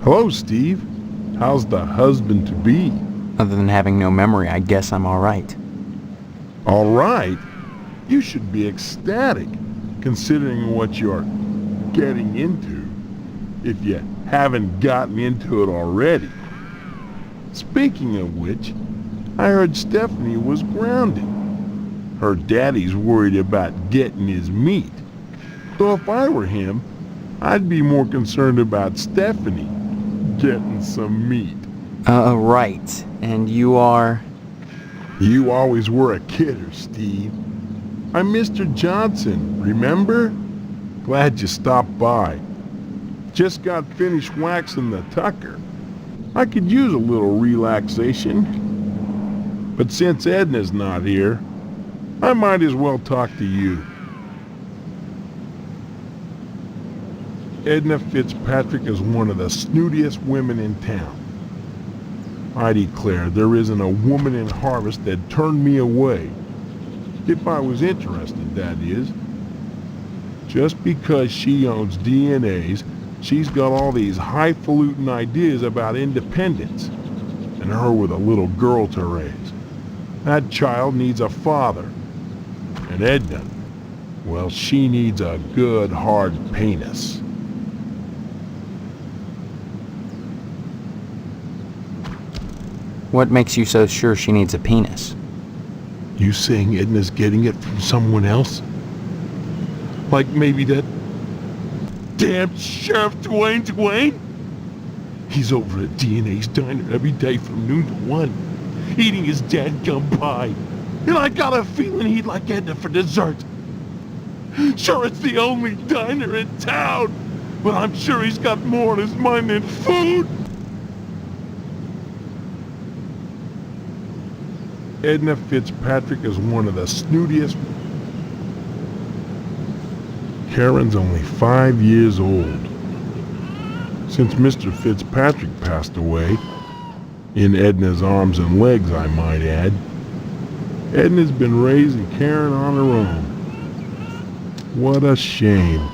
Hello, Steve. How's the husband-to-be? Other than having no memory, I guess I'm all right. All right? You should be ecstatic, considering what you're getting into, if you haven't gotten into it already. Speaking of which, I heard Stephanie was grounded. Her daddy's worried about getting his meat. So if I were him, I'd be more concerned about Stephanie getting some meat. Right. And you are? You always were a kidder, Steve. I'm Mr. Johnson, remember? Glad you stopped by. Just got finished waxing the tucker. I could use a little relaxation. But since Edna's not here, I might as well talk to you. Edna Fitzpatrick is one of the snootiest women in town. I declare there isn't a woman in Harvest that'd turn me away. If I was interested, that is. Just because she owns DNAs, she's got all these highfalutin ideas about independence. And her with a little girl to raise. That child needs a father. And Edna, well, she needs a good hard penis. What makes you so sure she needs a penis? You saying Edna's getting it from someone else? Like maybe that damn Sheriff Dwayne? He's over at DNA's diner every day from noon to 1, eating his dadgum pie. And I got a feeling he'd like Edna for dessert. Sure, it's the only diner in town, but I'm sure he's got more on his mind than food. Edna Fitzpatrick is one of the snootiest. Karen's only 5 years old. Since Mr. Fitzpatrick passed away, in Edna's arms and legs, I might add, Edna's been raising Karen on her own. What a shame.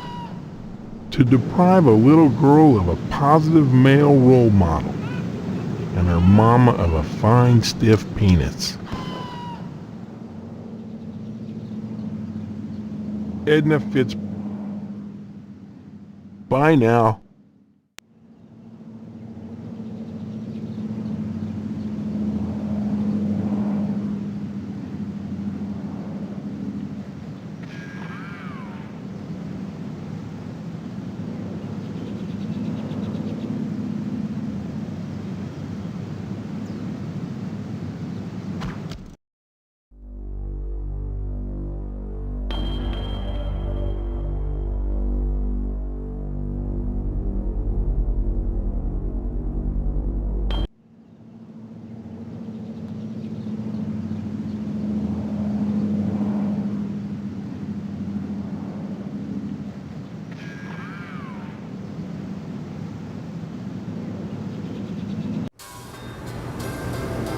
To deprive a little girl of a positive male role model, and her mama of a fine, stiff penis. Edna Fitz. Bye now.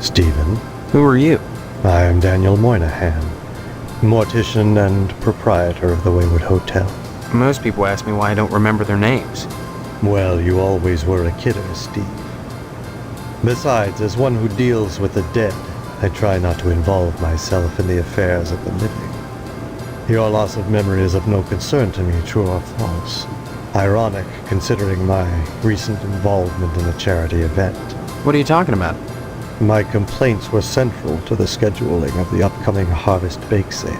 Stephen, Who are you? I am Daniel Moynihan, mortician and proprietor of the Wayward Hotel. Most people ask me why I don't remember their names. Well, you always were a kidder, Steve. Besides, as one who deals with the dead, I try not to involve myself in the affairs of the living. Your loss of memory is of no concern to me, true or false. Ironic, considering my recent involvement in a charity event. What are you talking about? My complaints were central to the scheduling of the upcoming Harvest Bake Sale.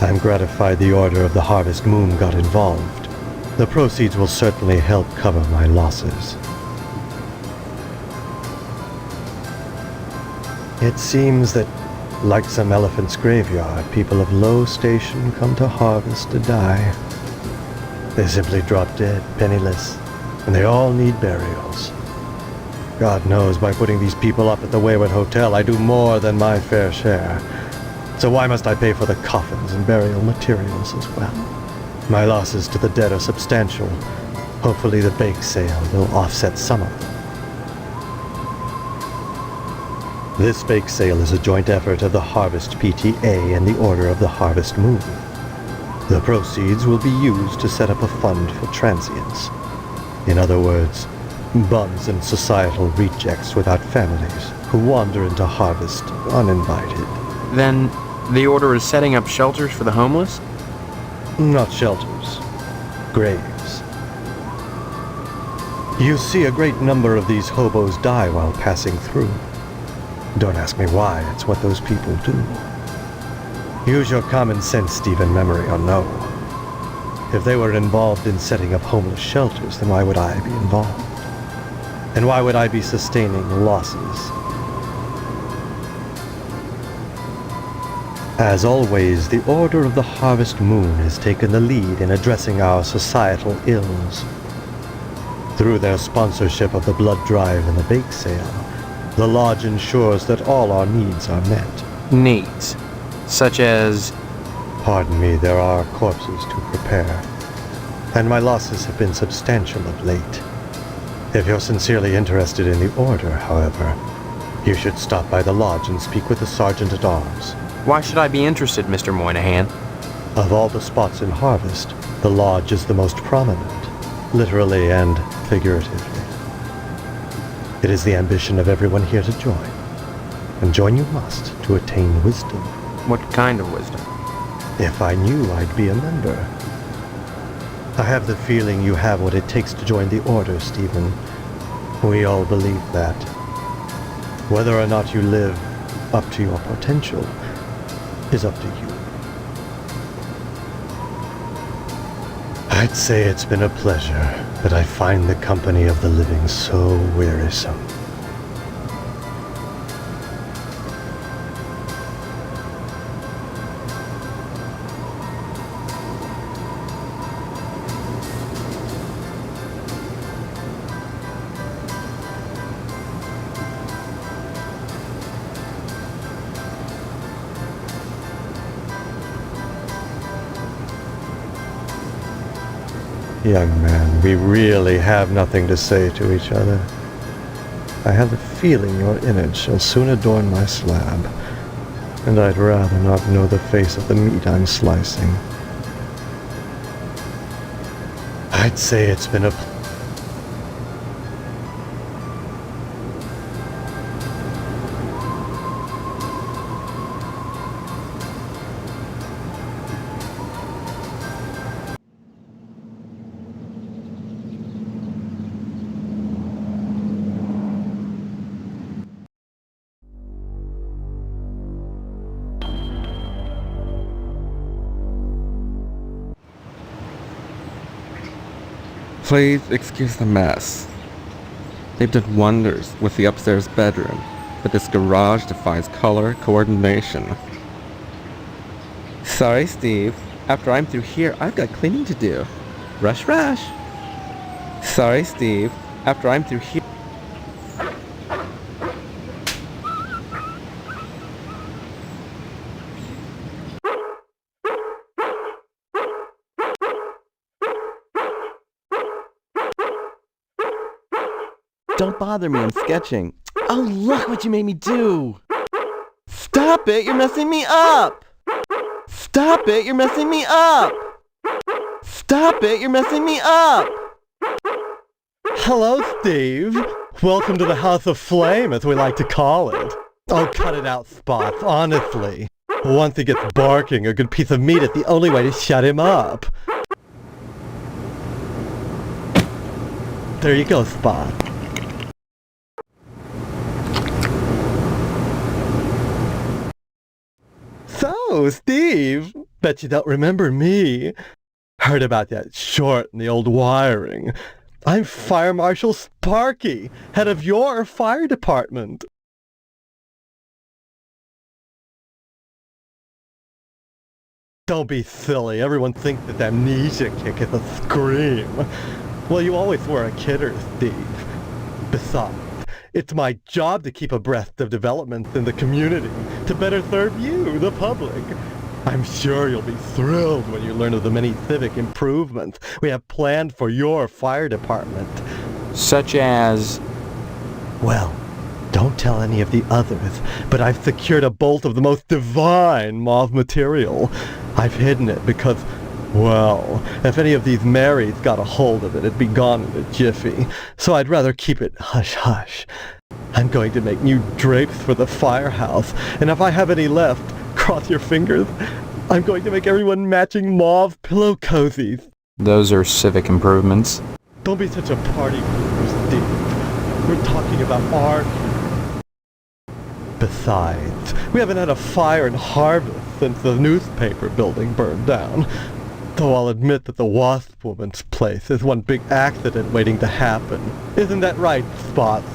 I'm gratified the Order of the Harvest Moon got involved. The proceeds will certainly help cover my losses. It seems that, like some elephant's graveyard, people of low station come to Harvest to die. They simply drop dead, penniless, and they all need burials. God knows, by putting these people up at the Wayward Hotel, I do more than my fair share. So why must I pay for the coffins and burial materials as well? My losses to the dead are substantial. Hopefully the bake sale will offset some of them. This bake sale is a joint effort of the Harvest PTA and the Order of the Harvest Moon. The proceeds will be used to set up a fund for transients. In other words, Bums and societal rejects without families who wander into harvest uninvited. Then, the Order is setting up shelters for the homeless? Not shelters. Graves. You see a great number of these hobos die while passing through. Don't ask me why, it's what those people do. Use your common sense, Stephen, memory or no. If they were involved in setting up homeless shelters, then why would I be involved? And why would I be sustaining losses? As always, the Order of the Harvest Moon has taken the lead in addressing our societal ills. Through their sponsorship of the blood drive and the bake sale, the Lodge ensures that all our needs are met. Needs. Such as... Pardon me, there are corpses to prepare, and my losses have been substantial of late. If you're sincerely interested in the Order, however, you should stop by the Lodge and speak with the Sergeant-at-Arms. Why should I be interested, Mr. Moynihan? Of all the spots in Harvest, the Lodge is the most prominent, literally and figuratively. It is the ambition of everyone here to join, and join you must to attain wisdom. What kind of wisdom? If I knew, I'd be a member. I have the feeling you have what it takes to join the Order, Stephen. We all believe that. Whether or not you live up to your potential is up to you. I'd say it's been a pleasure, but I find the company of the living so wearisome. Young man, we really have nothing to say to each other. I have the feeling your image shall soon adorn my slab, and I'd rather not know the face of the meat I'm slicing. I'd say it's been a Please excuse the mess. They've done wonders with the upstairs bedroom, but this garage defies color coordination. Sorry, Steve. After I'm through here, I've got cleaning to do. Rush, rush. Sorry, Steve. After I'm through here... Don't bother me, I'm sketching. Oh, look what you made me do! Stop it, you're messing me up! Stop it, you're messing me up! Stop it, you're messing me up! Hello, Steve. Welcome to the House of Flame, as we like to call it. Oh, cut it out, Spots, honestly. Once he gets barking, a good piece of meat is the only way to shut him up. There you go, Spot. So, Steve, bet you don't remember me. Heard about that short in the old wiring. I'm Fire Marshal Sparky, head of your fire department. Don't be silly. Everyone thinks that amnesia kick is a scream. Well, you always were a kidder, Steve. Besides, it's my job to keep abreast of developments in the community to better serve you, the public. I'm sure you'll be thrilled when you learn of the many civic improvements we have planned for your fire department. Such as... Well, don't tell any of the others, but I've secured a bolt of the most divine mauve material. I've hidden it because, Well, if any of these Marys got a hold of it, it'd be gone in a jiffy. So I'd rather keep it hush-hush. I'm going to make new drapes for the firehouse, and if I have any left, cross your fingers, I'm going to make everyone matching mauve pillow cozies. Those are civic improvements. Don't be such a party pooper, Steve. We're talking about art. Besides, we haven't had a fire in Harvest since the newspaper building burned down. Though I'll admit that the Wasp Woman's place is one big accident waiting to happen. Isn't that right, Spots?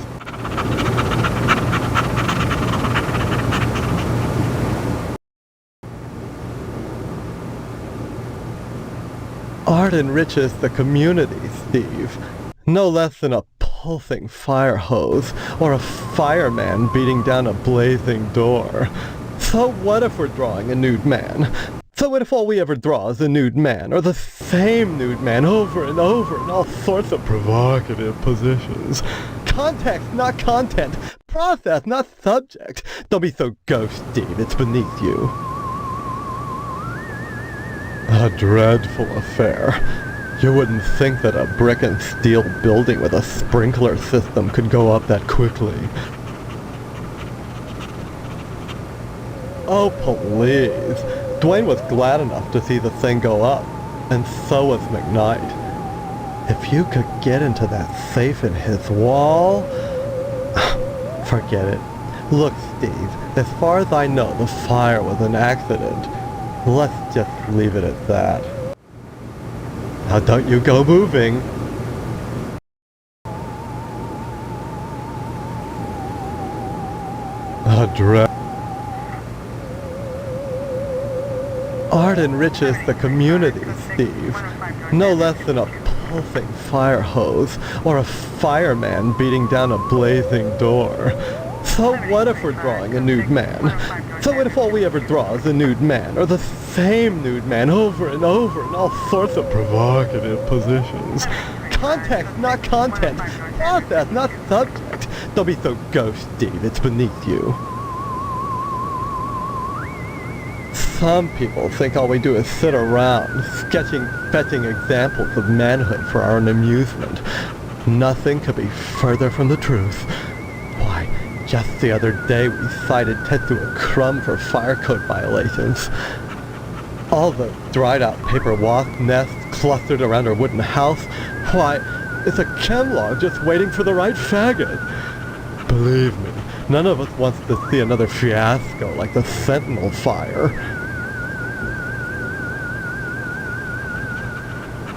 Art enriches the community, Steve. No less than a pulsing fire hose or a fireman beating down a blazing door. So what if we're drawing a nude man? So what if all we ever draw is a nude man, or the same nude man over and over in all sorts of provocative positions? Context, not content. Process, not subject. Don't be so ghost, Steve. It's beneath you. A dreadful affair. You wouldn't think that a brick and steel building with a sprinkler system could go up that quickly. Oh, please. Dwayne was glad enough to see the thing go up, and so was McKnight. If you could get into that safe in his wall... Forget it. Look, Steve, as far as I know, the fire was an accident. Let's just leave it at that. Now don't you go moving. Art enriches the community, Steve. No less than a pulsing fire hose or a fireman beating down a blazing door. So what if we're drawing a nude man? So what if all we ever draw is a nude man, or the same nude man over and over in all sorts of provocative positions? Context, not content. Process, not subject. Don't be so ghost, Steve. It's beneath you. Some people think all we do is sit around, fetching examples of manhood for our own amusement. Nothing could be further from the truth. Why, just the other day we cited Tetsuo Crumb for fire code violations. All the dried out paper wasp nests clustered around her wooden house. Why, it's a chemlog just waiting for the right faggot. Believe me, none of us wants to see another fiasco like the Sentinel fire.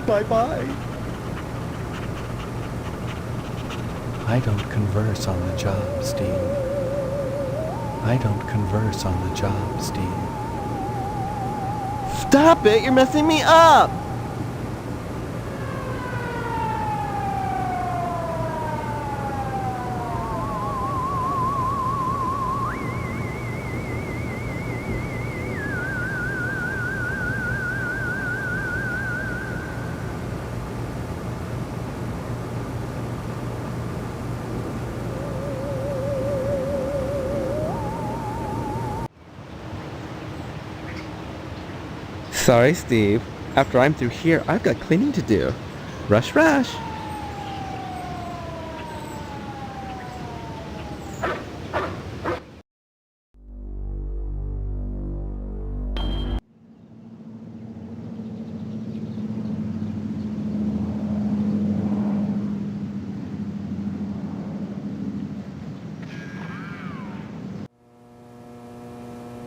Bye-bye. I don't converse on the job, Steve. I don't converse on the job, Steve. Stop it! You're messing me up! Sorry, Steve. After I'm through here, I've got cleaning to do. Rush, rush.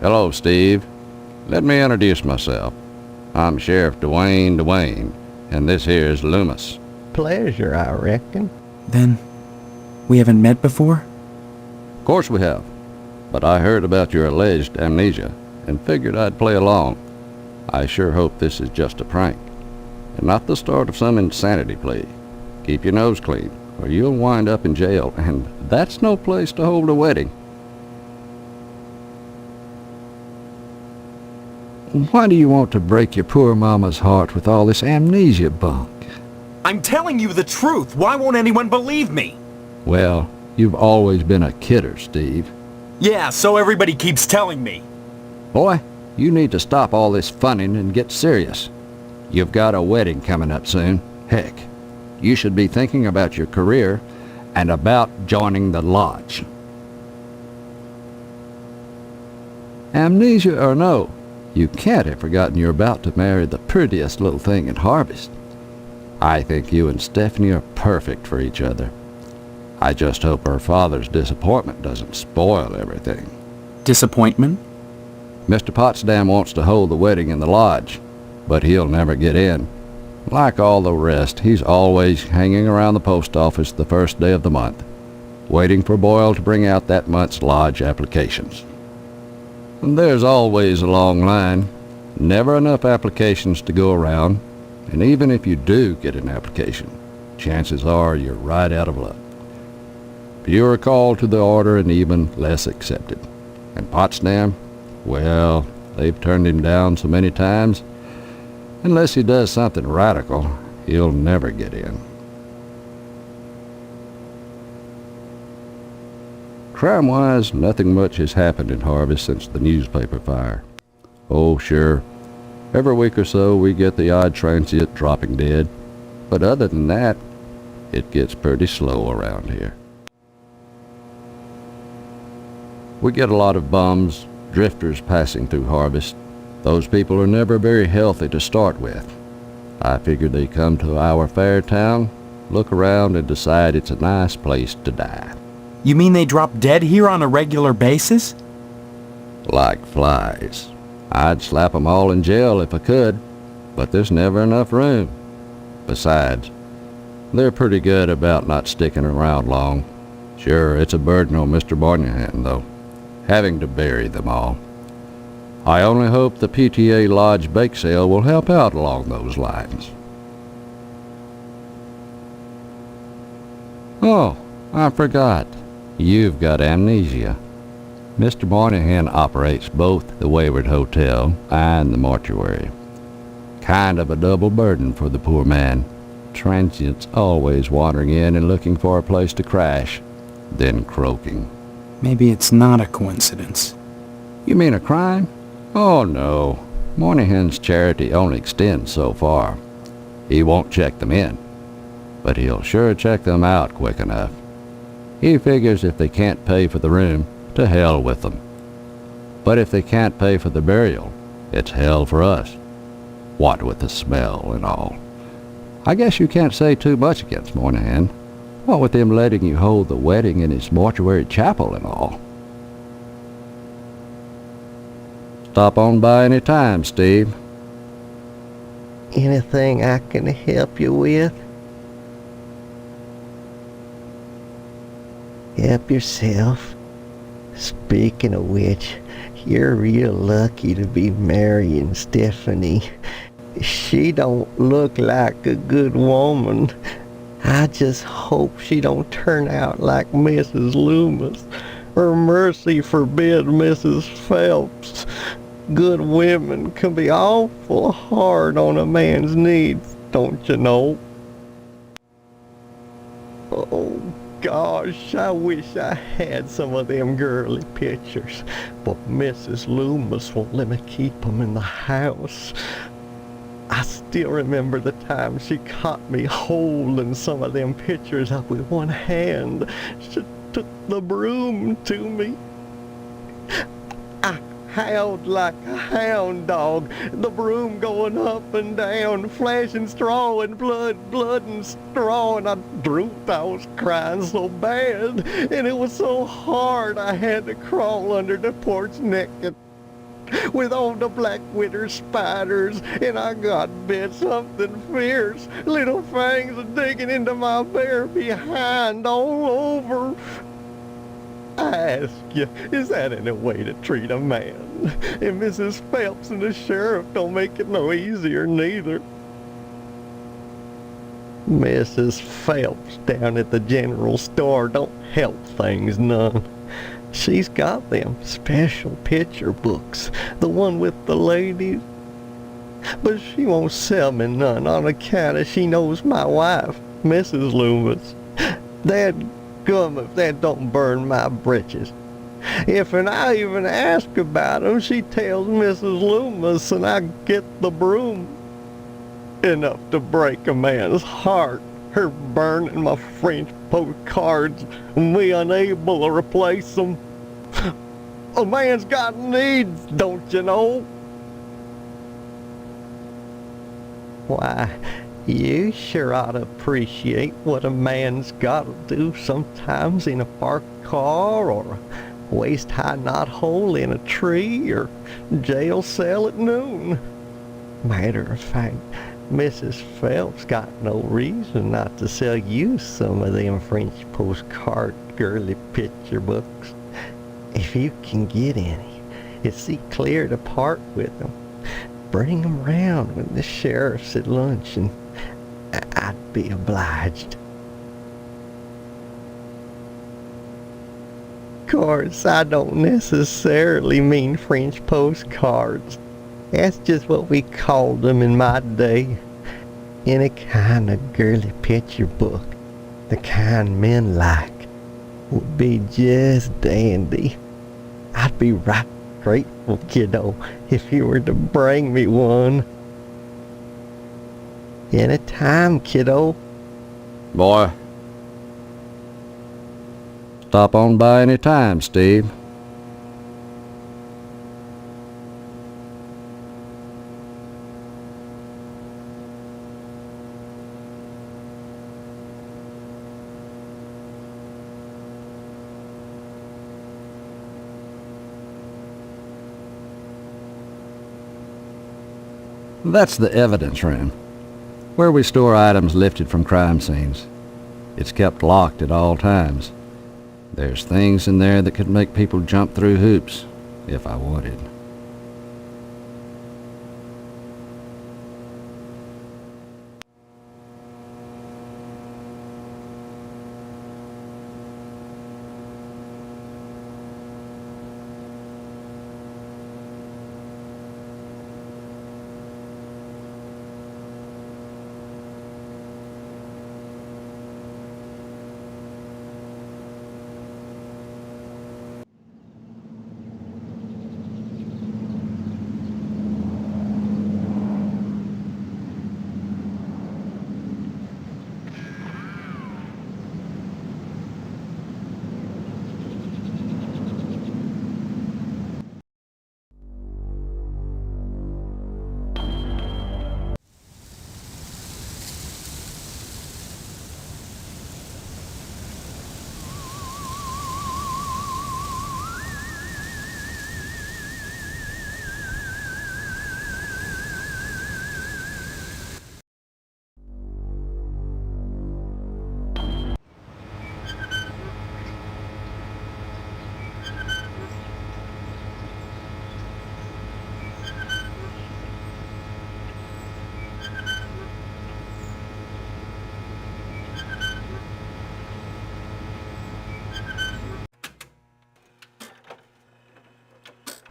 Hello, Steve. Let me introduce myself. I'm Sheriff Dwayne, and this here's Loomis. Pleasure, I reckon. Then, we haven't met before? Of course we have, but I heard about your alleged amnesia and figured I'd play along. I sure hope this is just a prank, and not the start of some insanity plea. Keep your nose clean, or you'll wind up in jail, and that's no place to hold a wedding. Why do you want to break your poor mama's heart with all this amnesia bunk? I'm telling you the truth. Why won't anyone believe me? Well, you've always been a kidder, Steve. Yeah, so everybody keeps telling me. Boy, you need to stop all this funning and get serious. You've got a wedding coming up soon. Heck, you should be thinking about your career and about joining the lodge. Amnesia or no, you can't have forgotten you're about to marry the prettiest little thing in Harvest. I think you and Stephanie are perfect for each other. I just hope her father's disappointment doesn't spoil everything. Disappointment? Mr. Potsdam wants to hold the wedding in the lodge, but he'll never get in. Like all the rest, he's always hanging around the post office the first day of the month, waiting for Boyle to bring out that month's lodge applications. And there's always a long line, never enough applications to go around, and even if you do get an application, chances are you're right out of luck. Fewer called to the order and even less accepted. And Potsdam, well, they've turned him down so many times, unless he does something radical, he'll never get in. Crime-wise, nothing much has happened in Harvest since the newspaper fire. Oh, sure, every week or so we get the odd transient dropping dead, but other than that, it gets pretty slow around here. We get a lot of bums, drifters passing through Harvest. Those people are never very healthy to start with. I figure they come to our fair town, look around and decide it's a nice place to die. You mean they drop dead here on a regular basis? Like flies. I'd slap 'em all in jail if I could, but there's never enough room. Besides, they're pretty good about not sticking around long. Sure, it's a burden on Mr. Moynihan, though, having to bury them all. I only hope the PTA Lodge bake sale will help out along those lines. Oh, I forgot. You've got amnesia. Mr. Moynihan operates both the Wayward Hotel and the mortuary. Kind of a double burden for the poor man. Transients always wandering in and looking for a place to crash, then croaking. Maybe it's not a coincidence. You mean a crime? Oh, no. Moynihan's charity only extends so far. He won't check them in, but he'll sure check them out quick enough. He figures if they can't pay for the room, to hell with them. But if they can't pay for the burial, it's hell for us. What with the smell and all. I guess you can't say too much against Moynihan. What with him letting you hold the wedding in his mortuary chapel and all. Stop on by any time, Steve. Anything I can help you with? Help yourself. Speaking of which, you're real lucky to be marrying Stephanie. She don't look like a good woman. I just hope she don't turn out like Mrs. Loomis, or mercy forbid Mrs. Phelps. Good women can be awful hard on a man's needs, don't you know? Oh gosh, I wish I had some of them girly pictures, but Mrs. Loomis won't let me keep 'em in the house. I still remember the time she caught me holding some of them pictures up with one hand. She took the broom to me. I howled like a hound dog, the broom going up and down, flashing straw and blood and straw, and I drooped. I was crying so bad, and it was so hard I had to crawl under the porch naked with all the black widow spiders, and I got bit something fierce, little fangs are digging into my bare behind all over. I ask you, is that any way to treat a man? And Mrs. Phelps and the sheriff don't make it no easier neither. Mrs. Phelps down at the general store don't help things none. She's got them special picture books, the one with the ladies. But she won't sell me none on account of she knows my wife, Mrs. Loomis. Dadgum if that don't burn my britches. If I even ask about 'em, she tells Mrs. Loomis and I get the broom. enough to break a man's heart. Her burning my French postcards and me unable to replace them. A man's got needs, don't you know? Why, you sure ought to appreciate what a man's got to do sometimes in a parked car or a waist-high knothole in a tree or jail cell at noon. Matter of fact, Mrs. Phelps got no reason not to sell you some of them French postcard girly picture books. If you can get any, you see clear to part with them. Bring 'em round when the sheriff's at lunch and I'd be obliged. Of course, I don't necessarily mean French postcards. That's just what we called them in my day. Any kind of girly picture book, the kind men like, would be just dandy. I'd be right grateful, kiddo, if you were to bring me one. Anytime, kiddo. Boy. Stop on by any time, Steve. That's the evidence room, where we store items lifted from crime scenes. It's kept locked at all times. There's things in there that could make people jump through hoops, if I wanted.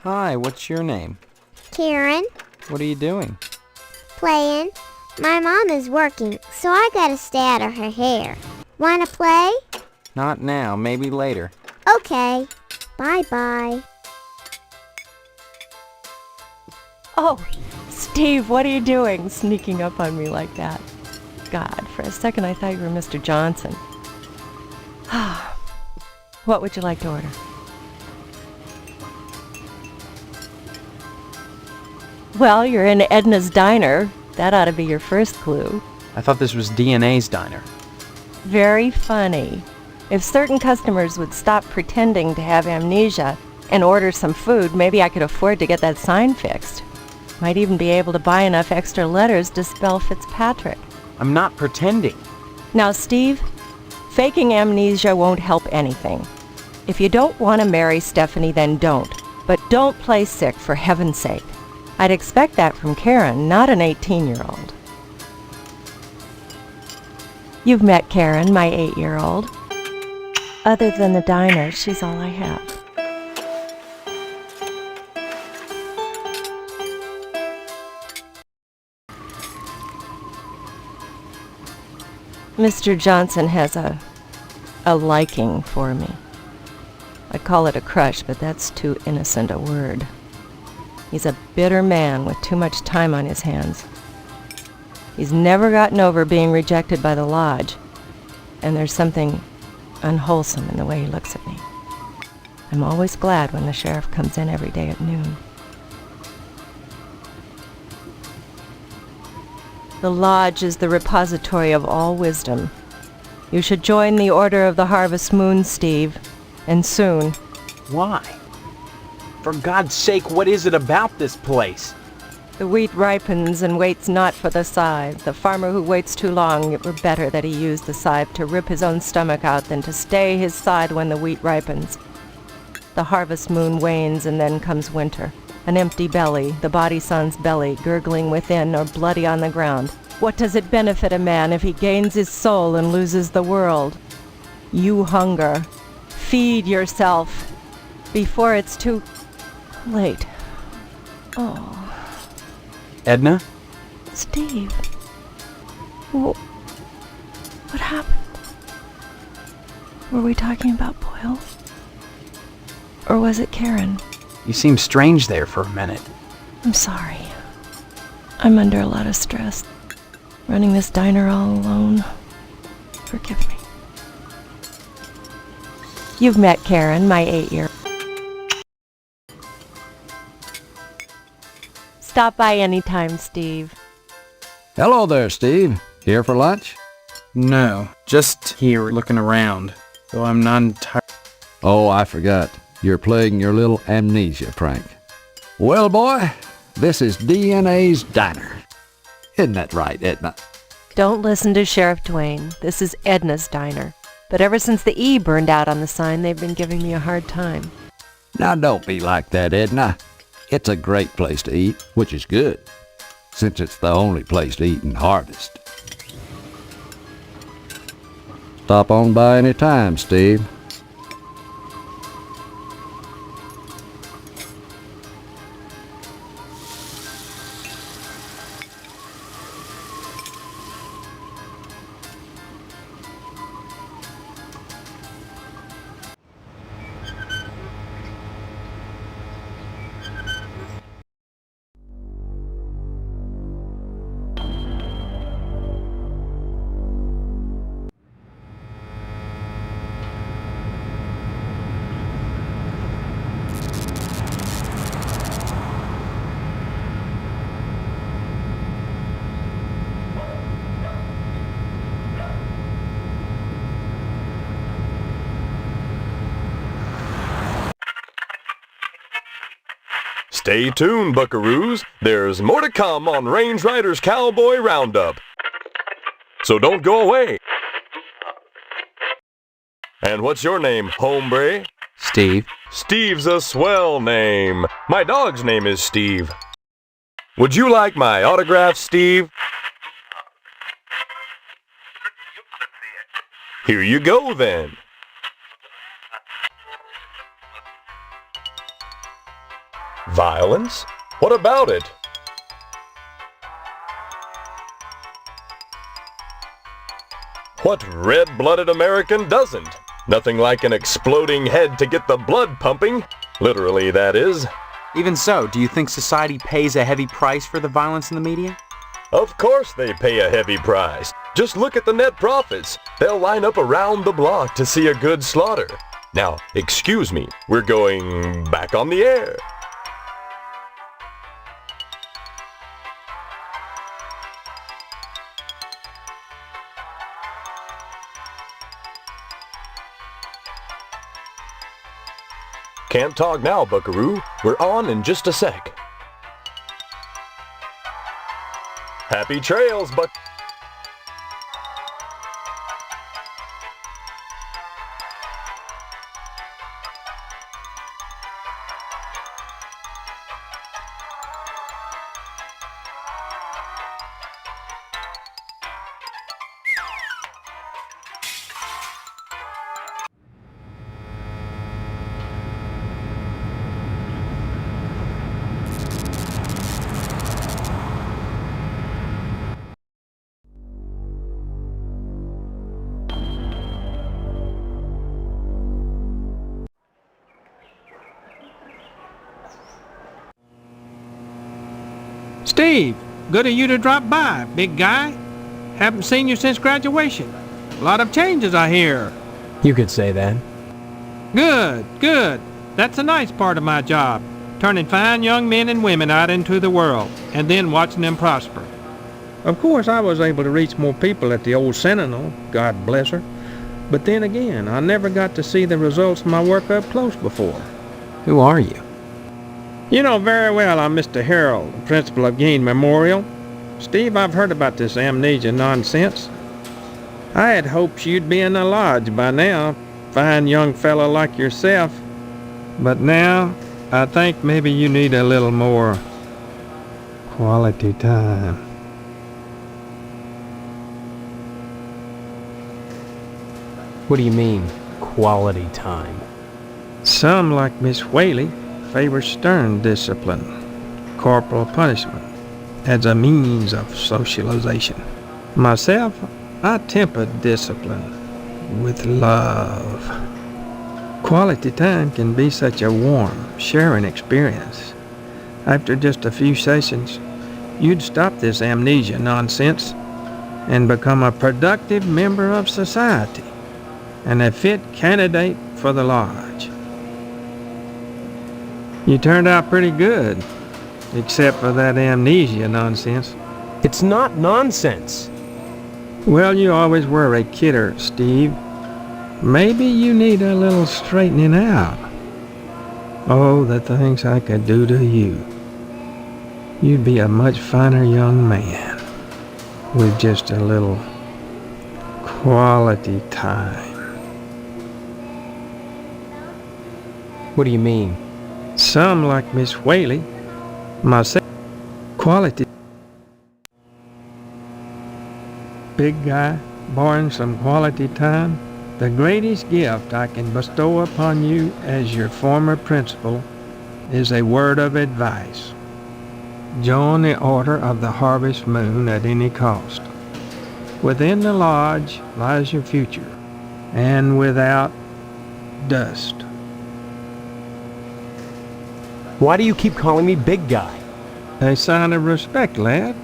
Hi, what's your name? Karen, What are you doing? playing. My mom is working, so I gotta stay out of her hair. Wanna play? Not now, maybe later. Okay. Bye-bye. Oh, Steve, what are you doing sneaking up on me like that? God, for a second I thought you were Mr. Johnson. What would you like to order? Well, you're in Edna's Diner. That ought to be your first clue. I thought this was DNA's diner. Very funny. If certain customers would stop pretending to have amnesia and order some food, maybe I could afford to get that sign fixed. Might even be able to buy enough extra letters to spell Fitzpatrick. I'm not pretending. Now, Steve, faking amnesia won't help anything. If you don't want to marry Stephanie, then don't. But don't play sick, for heaven's sake. I'd expect that from Karen, not an 18-year-old. You've met Karen, my 8-year-old. Other than the diner, she's all I have. Mr. Johnson has a liking for me. I'd call it a crush, but that's too innocent a word. He's a bitter man with too much time on his hands. He's never gotten over being rejected by the lodge, and there's something unwholesome in the way he looks at me. I'm always glad when the sheriff comes in every day at noon. The lodge is the repository of all wisdom. You should join the Order of the Harvest Moon, Steve, and soon. Why? For God's sake, what is it about this place? The wheat ripens and waits not for the scythe. The farmer who waits too long, it were better that he use the scythe to rip his own stomach out than to stay his side when the wheat ripens. The harvest moon wanes and then comes winter. An empty belly, the body sans belly, gurgling within or bloody on the ground. What does it benefit a man if he gains his soul and loses the world? You hunger. Feed yourself before it's too late. Oh. Edna? Steve. What happened? Were we talking about Boyle? Or was it Karen? You seemed strange there for a minute. I'm sorry. I'm under a lot of stress. Running this diner all alone. Forgive me. You've met Karen, my 8-year. Stop by anytime, Steve. Hello there, Steve. Here for lunch? No, just here looking around, though I'm not entirely... Oh, I forgot. You're playing your little amnesia prank. Well, boy, this is DNA's Diner. Isn't that right, Edna? Don't listen to Sheriff Dwayne. This is Edna's Diner. But ever since the E burned out on the sign, they've been giving me a hard time. Now don't be like that, Edna. It's a great place to eat, which is good, since it's the only place to eat in Harvest. Stop on by any time, Steve. Stay tuned, buckaroos. There's more to come on Range Riders Cowboy Roundup. So don't go away. And what's your name, hombre? Steve. Steve's a swell name. My dog's name is Steve. Would you like my autograph, Steve? Here you go, then. Violence? What about it? What red-blooded American doesn't? Nothing like an exploding head to get the blood pumping. Literally, that is. Even so, do you think society pays a heavy price for the violence in the media? Of course they pay a heavy price. Just look at the net profits. They'll line up around the block to see a good slaughter. Now, excuse me, we're going back on the air. Can't talk now, buckaroo. We're on in just a sec. Happy trails, buck... Steve! Good of you to drop by, big guy. Haven't seen you since graduation. A lot of changes, I hear. You could say that. Good, good. That's a nice part of my job. Turning fine young men and women out into the world, and then watching them prosper. Of course, I was able to reach more people at the old Sentinel, God bless her. But then again, I never got to see the results of my work up close before. Who are you? You know very well I'm Mr. Harold, the principal of Gein Memorial. Steve, I've heard about this amnesia nonsense. I had hoped you'd be in the lodge by now, fine young fellow like yourself. But now, I think maybe you need a little more quality time. What do you mean, quality time? Some, like Miss Whaley, favor stern discipline, corporal punishment, as a means of socialization. Myself, I temper discipline with love. Quality time can be such a warm, sharing experience. After just a few sessions, you'd stop this amnesia nonsense and become a productive member of society and a fit candidate for the lodge. You turned out pretty good, except for that amnesia nonsense. It's not nonsense. Well, you always were a kidder, Steve. Maybe you need a little straightening out. Oh, the things I could do to you. You'd be a much finer young man with just a little quality time. What do you mean? Some, like Miss Whaley, myself, quality. Big guy, barring some quality time, the greatest gift I can bestow upon you as your former principal is a word of advice. Join the Order of the Harvest Moon at any cost. Within the lodge lies your future, and without dust. Why do you keep calling me big guy? A sign of respect, lad.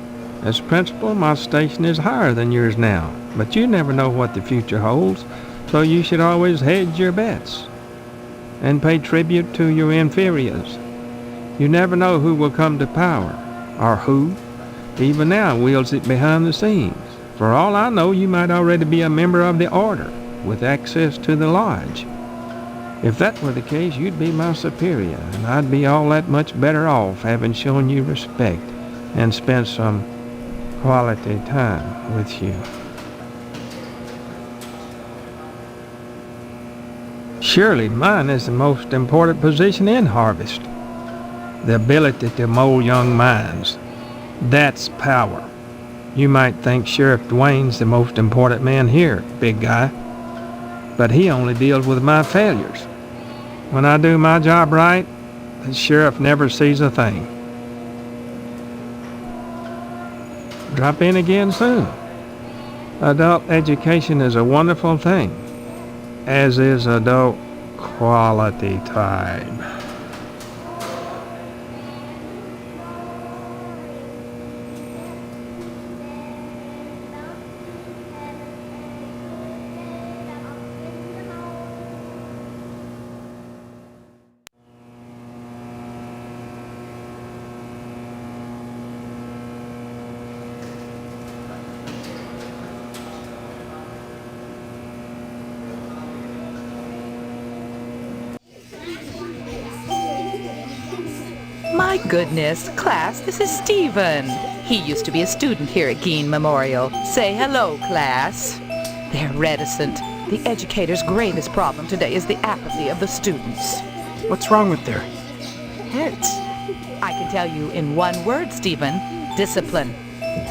As principal, my station is higher than yours now, but you never know what the future holds, so you should always hedge your bets and pay tribute to your inferiors. You never know who will come to power, or who, even now, wields it behind the scenes. For all I know, you might already be a member of the Order, with access to the lodge. If that were the case, you'd be my superior, and I'd be all that much better off having shown you respect and spent some quality time with you. Surely mine is the most important position in Harvest. The ability to mold young minds. That's power. You might think Sheriff Dwayne's the most important man here, big guy. But he only deals with my failures. When I do my job right, the sheriff never sees a thing. Drop in again soon. Adult education is a wonderful thing, as is adult quality time. My goodness, class, this is Stephen. He used to be a student here at Gein Memorial. Say hello, class. They're reticent. The educator's gravest problem today is the apathy of the students. What's wrong with their heads? I can tell you in one word, Stephen. Discipline.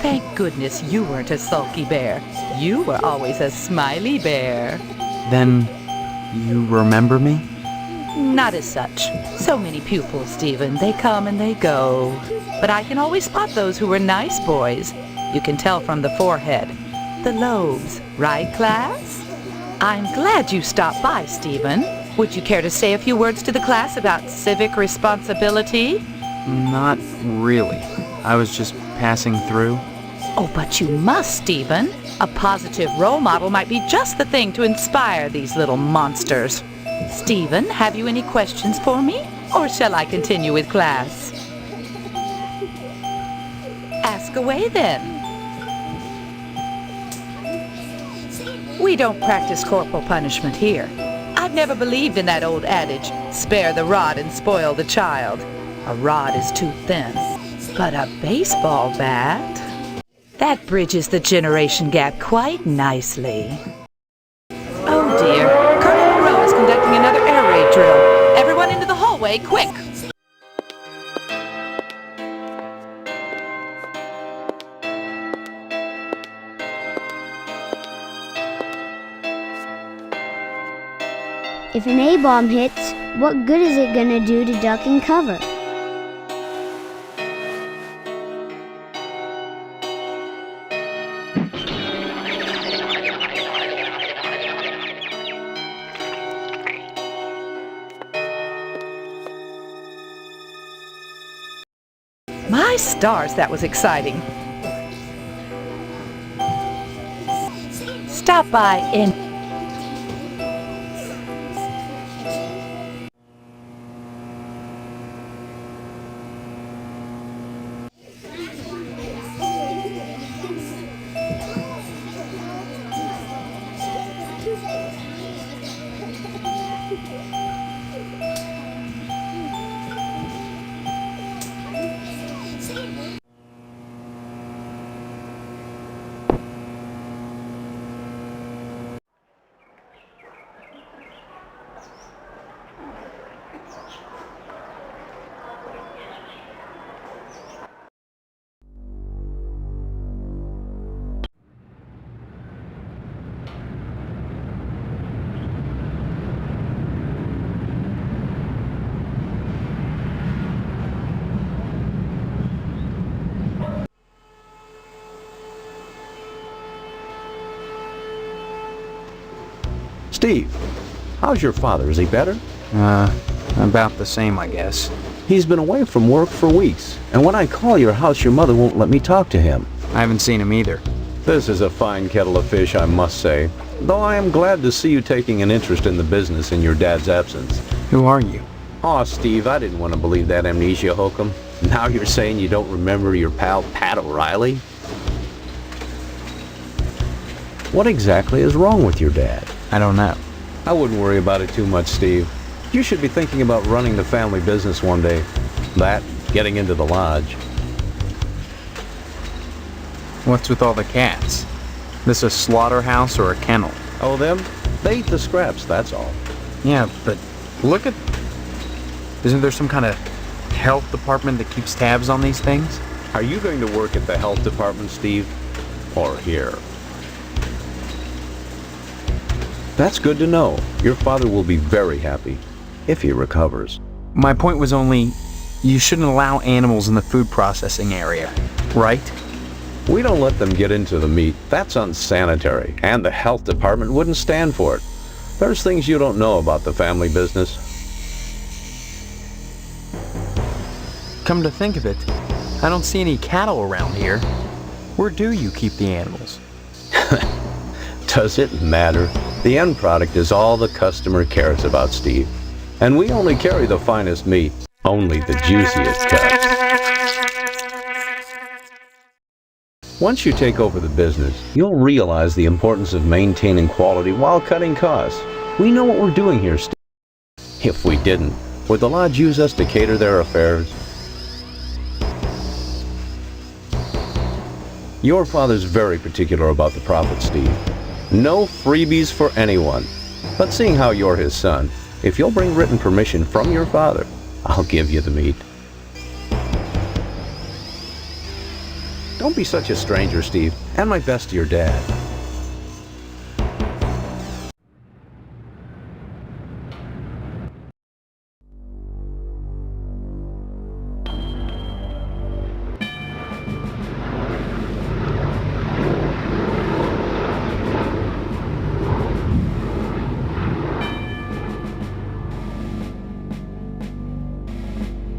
Thank goodness you weren't a sulky bear. You were always a smiley bear. Then you remember me? Not as such. So many pupils, Stephen. They come and they go. But I can always spot those who were nice boys. You can tell from the forehead. The lobes. Right, class? I'm glad you stopped by, Stephen. Would you care to say a few words to the class about civic responsibility? Not really. I was just passing through? Oh, but you must, Stephen. A positive role model might be just the thing to inspire these little monsters. Stephen, have you any questions for me? Or shall I continue with class? Ask away then. We don't practice corporal punishment here. I've never believed in that old adage, spare the rod and spoil the child. A rod is too thin, but a baseball bat? That bridges the generation gap quite nicely. Oh dear, Colonel Monroe is conducting another air raid drill. Everyone into the hallway, quick! If an A-bomb hits, what good is it gonna do to duck and cover? My stars, that was exciting. Stop by in... Steve, how's your father? Is he better? About the same, I guess. He's been away from work for weeks, and when I call your house, your mother won't let me talk to him. I haven't seen him either. This is a fine kettle of fish, I must say, though I am glad to see you taking an interest in the business in your dad's absence. Who are you? Aw, Steve, I didn't want to believe that amnesia hokum. Now you're saying you don't remember your pal Pat O'Reilly? What exactly is wrong with your dad? I don't know. I wouldn't worry about it too much, Steve. You should be thinking about running the family business one day. That, getting into the lodge. What's with all the cats? This a slaughterhouse or a kennel? Oh, them? They eat the scraps, that's all. Yeah, but look at... Isn't there some kind of health department that keeps tabs on these things? Are you going to work at the health department, Steve? Or here? That's good to know. Your father will be very happy, if he recovers. My point was only, you shouldn't allow animals in the food processing area, right? We don't let them get into the meat. That's unsanitary, and the health department wouldn't stand for it. There's things you don't know about the family business. Come to think of it, I don't see any cattle around here. Where do you keep the animals? Does it matter? The end product is all the customer cares about, Steve. And we only carry the finest meat, only the juiciest cuts. Once you take over the business, you'll realize the importance of maintaining quality while cutting costs. We know what we're doing here, Steve. If we didn't, would the lodge use us to cater their affairs? Your father's very particular about the profit, Steve. No freebies for anyone. But seeing how you're his son, if you'll bring written permission from your father, I'll give you the meat. Don't be such a stranger, Steve, and my best to your dad.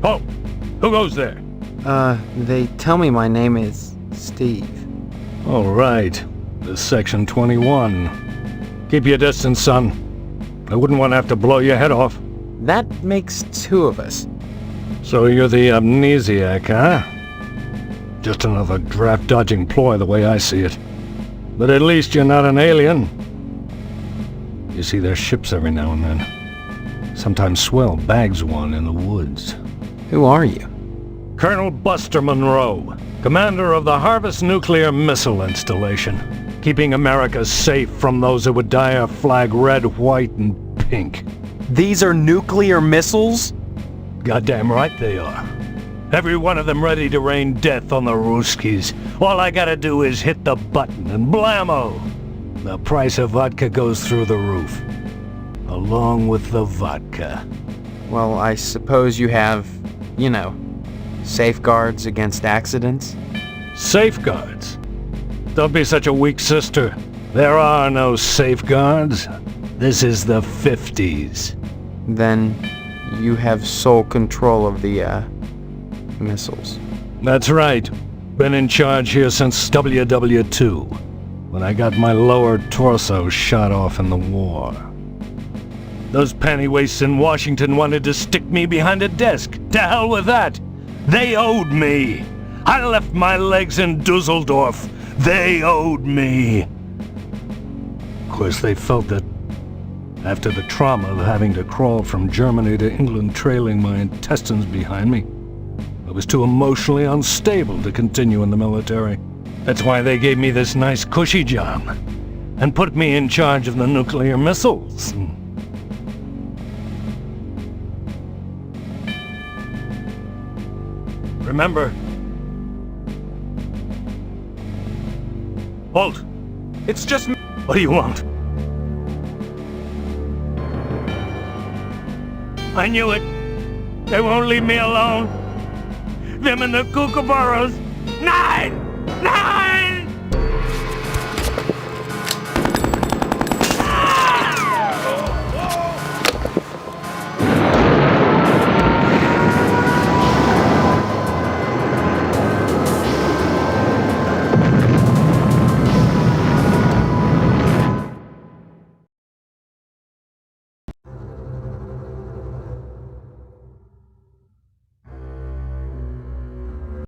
Oh, who goes there? They tell me my name is Steve. All right. This is Section 21. Keep your distance, son. I wouldn't want to have to blow your head off. That makes two of us. So you're the amnesiac, huh? Just another draft-dodging ploy the way I see it. But at least you're not an alien. You see their ships every now and then. Sometimes Swell bags one in the woods. Who are you? Colonel Buster Monroe, commander of the Harvest Nuclear Missile Installation, keeping America safe from those who would dye our flag red, white, and pink. These are nuclear missiles? Goddamn right they are. Every one of them ready to rain death on the Ruskies. All I gotta do is hit the button and blammo! The price of vodka goes through the roof. Along with the vodka. Well, I suppose you have, safeguards against accidents? Safeguards? Don't be such a weak sister. There are no safeguards. This is the 50s. Then you have sole control of the, missiles. That's right. Been in charge here since WW2, when I got my lower torso shot off in the war. Those pantywaists in Washington wanted to stick me behind a desk. To hell with that. They owed me. I left my legs in Dusseldorf. They owed me. Of course, they felt that after the trauma of having to crawl from Germany to England trailing my intestines behind me, I was too emotionally unstable to continue in the military. That's why they gave me this nice cushy job and put me in charge of the nuclear missiles. Remember? Halt! It's just... What do you want? I knew it. They won't leave me alone. Them and the Kookaburras. 9!